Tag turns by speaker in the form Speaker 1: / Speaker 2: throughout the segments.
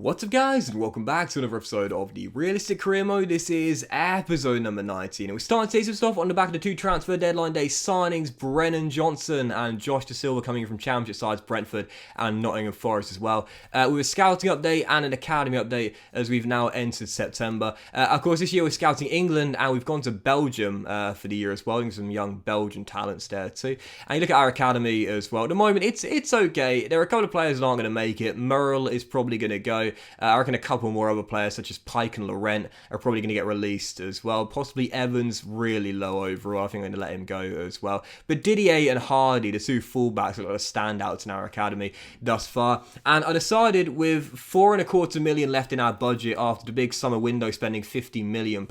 Speaker 1: What's up guys, and welcome back to another episode of the Realistic Career Mode. This is episode number 19, and we're starting to see some stuff on the back of the two transfer deadline day signings, Brennan Johnson and Josh De Silva coming in from Championship sides Brentford and Nottingham Forest as well. With a scouting update and an academy update as we've now entered September. Of course, this year we're scouting England and we've gone to Belgium for the year as well, some young Belgian talents there too. And you look at our academy as well. At the moment, it's okay. There are a couple of players that aren't going to make it. Merle is probably going to go. I reckon a couple more other players such as Pike and Laurent are probably going to get released as well. Possibly Evans, really low overall. I think I'm going to let him go as well. But Didier and Hardy, the two fullbacks, are like standouts in our academy thus far. And I decided with £4.25 million left in our budget after the big summer window spending £50 million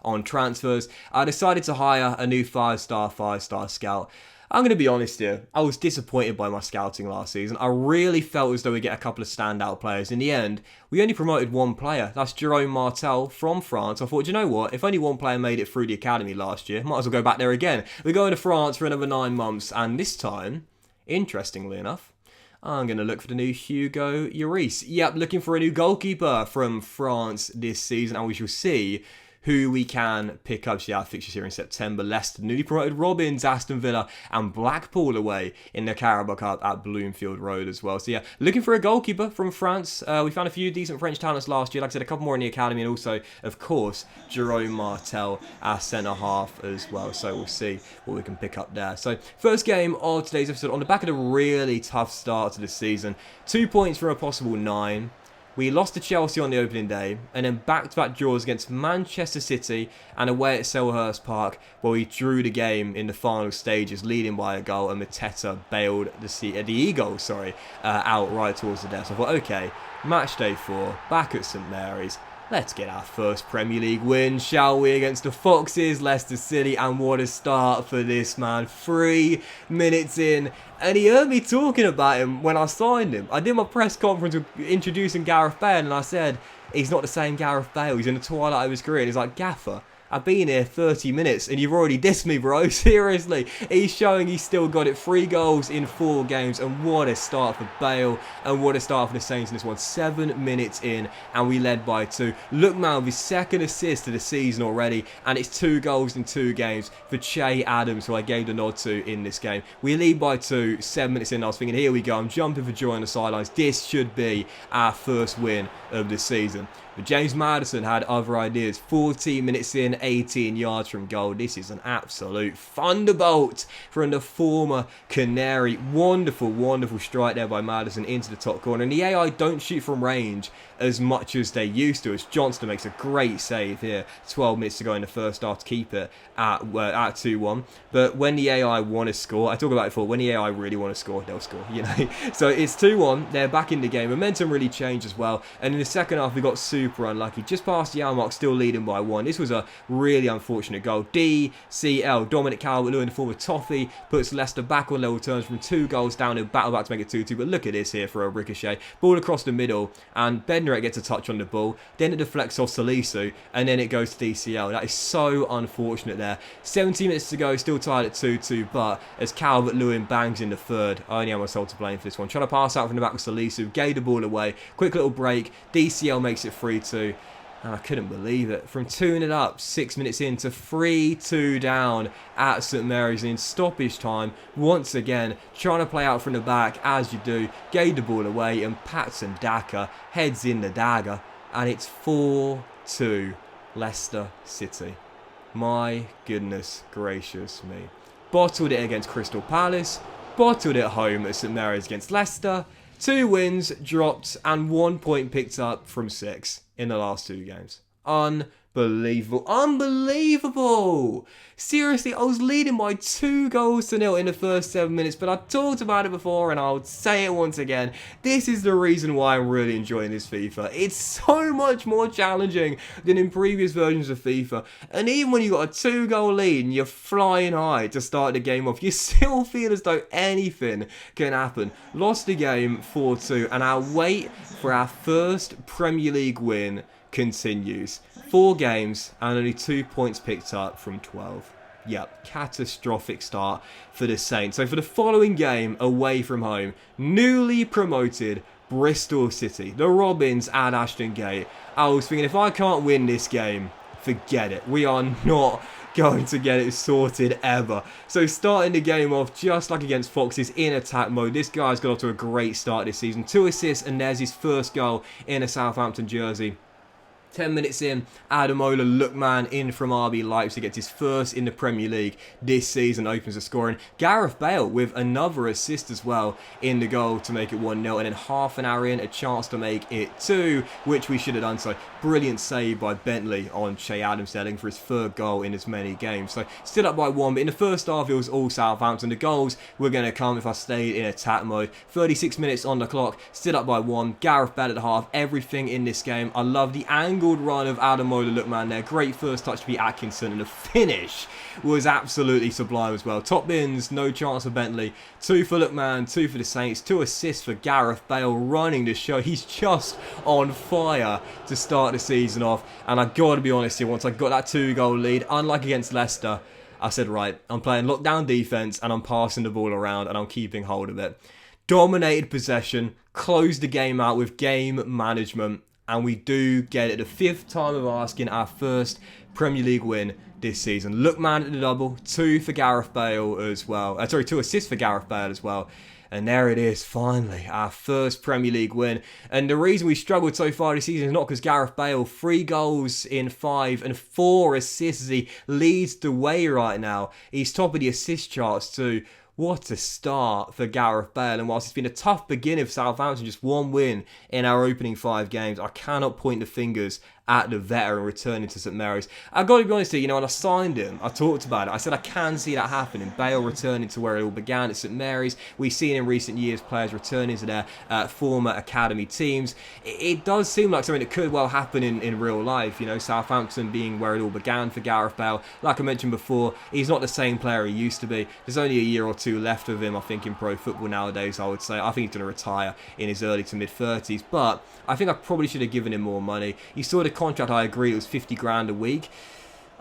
Speaker 1: on transfers, I decided to hire a new five-star scout. I'm going to be honest here, I was disappointed by my scouting last season. I really felt as though we get a couple of standout players. In the end, we only promoted one player. That's Jerome Martel from France. I thought, you know what, if only one player made it through the academy last year, might as well go back there again. We're going to France for another 9 months, and this time, interestingly enough, I'm going to look for the new Hugo Lloris. Yep, looking for a new goalkeeper from France this season, and we shall see who we can pick up. See our fixtures here in September. Leicester, newly promoted Robins, Aston Villa, and Blackpool away in the Carabao Cup at Bloomfield Road as well. So yeah, looking for a goalkeeper from France. We found a few decent French talents last year. Like I said, a couple more in the academy, and also, of course, Jerome Martel, our centre-half as well. So we'll see what we can pick up there. So first game of today's episode, on the back of a really tough start to the season. 2 points from a possible 9. We lost to Chelsea on the opening day, and then back-to-back draws against Manchester City and away at Selhurst Park, where we drew the game in the final stages, leading by a goal, and Mateta bailed the Eagles out right towards the death. So I thought, okay, match day 4, back at St Mary's. Let's get our first Premier League win, shall we, against the Foxes, Leicester City, and what a start for this man. 3 minutes in, and he heard me talking about him when I signed him. I did my press conference introducing Gareth Bale, and I said, he's not the same Gareth Bale, he's in the twilight of his career. And he's like, Gaffer, I've been here 30 minutes and you've already dissed me, bro. Seriously. He's showing he's still got it. 3 goals in 4 games, and what a start for Bale, and what a start for the Saints in this one. 7 minutes in and we led by 2. Lookman with his second assist of the season already, and it's 2 goals in 2 games for Che Adams, who I gave the nod to in this game. We lead by 2, 7 minutes in. I was thinking, here we go, I'm jumping for joy on the sidelines. This should be our first win of the season. But James Maddison had other ideas. 14 minutes in, 18 yards from goal. This is an absolute thunderbolt from the former Canary. Wonderful, wonderful strike there by Maddison into the top corner. And the AI don't shoot from range as much as they used to, as Johnston makes a great save here. 12 minutes to go in the first half to keep it at 2-1. But when the AI want to score, I talk about it before, when the AI really want to score, they'll score, you know. So it's 2-1. They're back in the game. Momentum really changed as well. And in the second half, we got super unlucky. Just past the hour mark, still leading by 1. This was a really unfortunate goal. DCL, Dominic Calvert-Lewin, the former Toffee, puts Leicester back on level terms from 2 goals down. He'll battle back to make it 2-2. But look at this here for a ricochet. Ball across the middle, and Bednarek gets a touch on the ball. Then it deflects off Salisu, and then it goes to DCL. That is so unfortunate there. 17 minutes to go, still tied at 2-2, but as Calvert-Lewin bangs in the third, I only have myself to blame for this one. Trying to pass out from the back with Salisu, gave the ball away. Quick little break. DCL makes it 3-2. And I couldn't believe it. From 2-0 up, 6 minutes in, to 3-2 down at St Mary's in stoppage time. Once again, trying to play out from the back, as you do. Gave the ball away, and Patson Daka heads in the dagger. And it's 4-2 Leicester City. My goodness gracious me. Bottled it against Crystal Palace. Bottled it home at St Mary's against Leicester. 2 wins dropped and 1 point picked up from 6 in the last 2 games. Unbelievable. Unbelievable! Seriously, I was leading by 2-0 in the first 7 minutes, but I talked about it before and I'll say it once again. This is the reason why I'm really enjoying this FIFA. It's so much more challenging than in previous versions of FIFA. And even when you got a 2-goal lead and you're flying high to start the game off, you still feel as though anything can happen. Lost the game 4-2, and our wait for our first Premier League win continues. 4 games and only 2 points picked up from 12. Yep, catastrophic start for the Saints. So for the following game away from home, newly promoted Bristol City, the Robins and Ashton Gate. I was thinking, if I can't win this game, forget it. We are not going to get it sorted ever. So starting the game off just like against Foxes in attack mode. This guy's got off to a great start this season. 2 assists and there's his first goal in a Southampton jersey. 10 minutes in, Ademola Lookman in from RB Leipzig gets his first in the Premier League this season, opens the scoring. Gareth Bale with another assist as well in the goal to make it 1-0, and then half an hour in, a chance to make it 2, which we should have done so. Brilliant save by Bentley on Che Adams-Sterling for his third goal in as many games. So still up by 1, but in the first half it was all Southampton. The goals were going to come if I stayed in attack mode. 36 minutes on the clock, still up by 1. Gareth Bale at the half, everything in this game. I love the angled run of Ademola Lookman there. Great first touch to be Atkinson, and the finish was absolutely sublime as well. Top bins, no chance for Bentley. 2 for Lookman, 2 for the Saints, 2 assists for Gareth Bale running the show. He's just on fire to start the season off, and I gotta be honest here, once I got that 2-goal lead, unlike against Leicester, I said, right, I'm playing lockdown defense and I'm passing the ball around and I'm keeping hold of it. Dominated possession, closed the game out with game management, and we do get it. The 5th time of asking, our first Premier League win this season. Lookman at the double, 2 for Gareth Bale as well. 2 assists for Gareth Bale as well. And there it is, finally, our first Premier League win. And the reason we struggled so far this season is not because Gareth Bale, 3 goals in 5 and 4 assists as he leads the way right now. He's top of the assist charts too. What a start for Gareth Bale. And whilst it's been a tough beginning for Southampton, just 1 win in our opening 5 games, I cannot point the fingers at the veteran returning to St Mary's. I've got to be honest here, you know, when I signed him, I talked about it. I said I can see that happening. Bale returning to where it all began at St Mary's. We've seen in recent years players returning to their former academy teams. It does seem like something that could well happen in real life. You know, Southampton being where it all began for Gareth Bale. Like I mentioned before, he's not the same player he used to be. There's only a year or 2 left of him, I think, in pro football nowadays, I would say. I think he's going to retire in his early to mid-30s. But I think I probably should have given him more money. You saw the contract, I agree, it was 50 grand a week.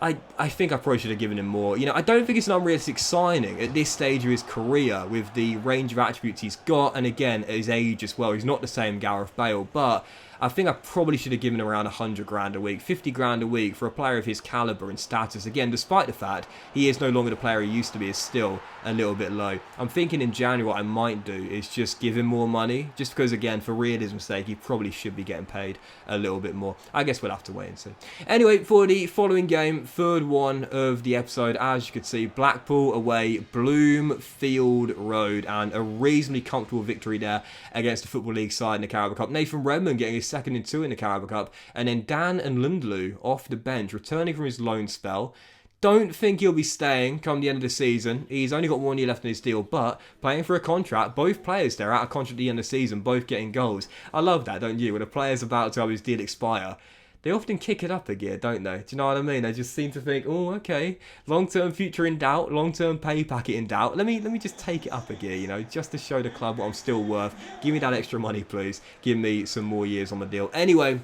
Speaker 1: I think I probably should have given him more. You know, I don't think it's an unrealistic signing at this stage of his career with the range of attributes he's got, and again, at his age as well. He's not the same Gareth Bale, but I think I probably should have given him around 100 grand a week, 50 grand a week for a player of his calibre and status. Again, despite the fact he is no longer the player he used to be, is still a little bit low. I'm thinking in January what I might do is just give him more money, just because, again, for realism's sake, he probably should be getting paid a little bit more. I guess we'll have to wait and see. Anyway, for the following game, 3rd one of the episode, as you could see, Blackpool away, Bloomfield Road, and a reasonably comfortable victory there against the Football League side in the Carabao Cup. Nathan Redmond getting his 2nd and 2 in the Carabao Cup, and then Dan and Lundlu off the bench, returning from his loan spell. Don't think he'll be staying come the end of the season. He's only got 1 year left in his deal, but playing for a contract, both players there out of contract at the end of the season, both getting goals. I love that, don't you? When a player's about to have his deal expire, they often kick it up a gear, don't they? Do you know what I mean? They just seem to think, oh, okay, long-term future in doubt, long-term pay packet in doubt. Let me just take it up a gear, you know, just to show the club what I'm still worth. Give me that extra money, please. Give me some more years on the deal. Anyway,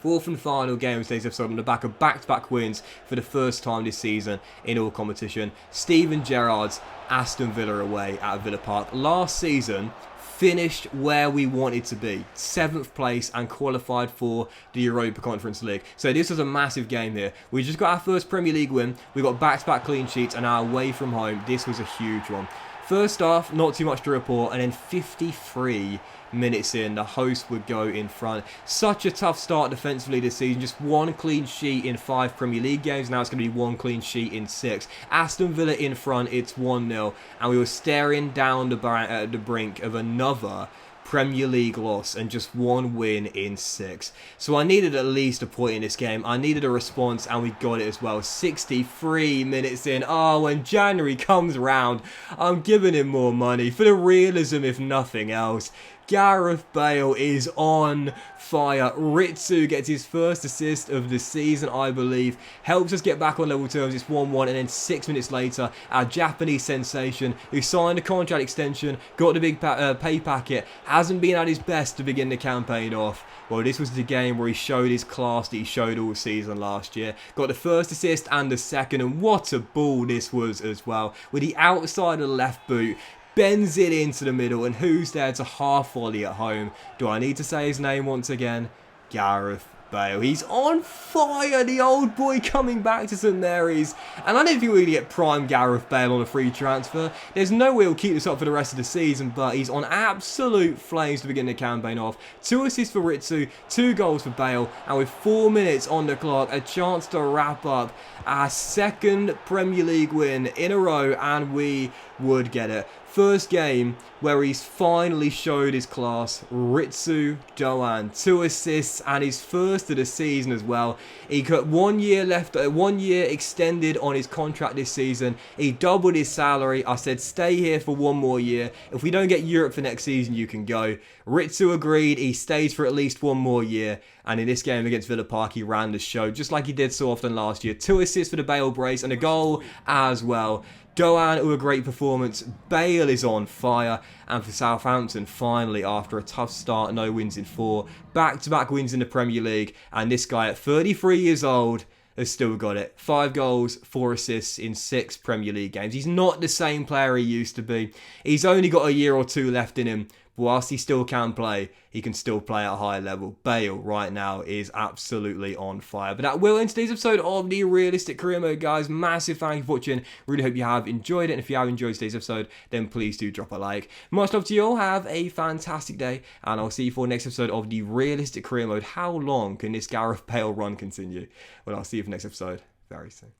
Speaker 1: 4th and final game of today's episode on the back of back-to-back wins for the first time this season in all competition. Steven Gerrard's Aston Villa away at Villa Park. Last season, finished where we wanted to be, 7th place, and qualified for the Europa Conference League. So this was a massive game here. We just got our first Premier League win, we got back-to-back clean sheets, and our away from home, this was a huge one. First half, not too much to report, and then 53 minutes in, the host would go in front. Such a tough start defensively this season. Just 1 clean sheet in 5 Premier League games. Now it's going to be 1 clean sheet in 6. Aston Villa in front, it's 1-0, and we were staring down the brink of another Premier League loss and just 1 win in 6. So I needed at least a point in this game. I needed a response, and we got it as well. 63 minutes in. Oh, when January comes round, I'm giving him more money for the realism, if nothing else. Gareth Bale is on fire. Ritsu gets his first assist of the season, I believe. Helps us get back on level terms. It's 1-1, and then 6 minutes later, our Japanese sensation, who signed a contract extension, got the big pay packet, hasn't been at his best to begin the campaign off. Well, this was the game where he showed his class that he showed all season last year. Got the first assist and the second, and what a ball this was as well. With the outside of the left boot, bends it into the middle, and who's there to half volley at home? Do I need to say his name once again? Gareth Bale. He's on fire, the old boy coming back to St Mary's. And I don't think we're going to get prime Gareth Bale on a free transfer. There's no way he'll keep this up for the rest of the season, but he's on absolute flames to begin the campaign off. 2 assists for Ritsu, 2 goals for Bale, and with 4 minutes on the clock, a chance to wrap up our 2nd Premier League win in a row, and we would get it. First game where he's finally showed his class. Ritsu Doan, 2 assists and his first of the season as well. He got 1 year left, 1 year extended on his contract this season. He doubled his salary. I said stay here for 1 more year. If we don't get Europe for next season, you can go. Ritsu agreed. He stays for at least 1 more year. And in this game against Villa Park, he ran the show just like he did so often last year. 2 assists for the Bale brace and a goal as well. Doan with a great performance. Bale is on fire. And for Southampton, finally, after a tough start, no wins in 4, back-to-back wins in the Premier League. And this guy at 33 years old has still got it. 5 goals, 4 assists in 6 Premier League games. He's not the same player he used to be. He's only got a year or 2 left in him. But whilst he still can play, he can still play at a high level. Bale right now is absolutely on fire. But that will end today's episode of the Realistic Career Mode, guys. Massive thank you for watching. Really hope you have enjoyed it. And if you have enjoyed today's episode, then please do drop a like. Much love to you all. Have a fantastic day. And I'll see you for the next episode of the Realistic Career Mode. How long can this Gareth Bale run continue? Well, I'll see you for the next episode very soon.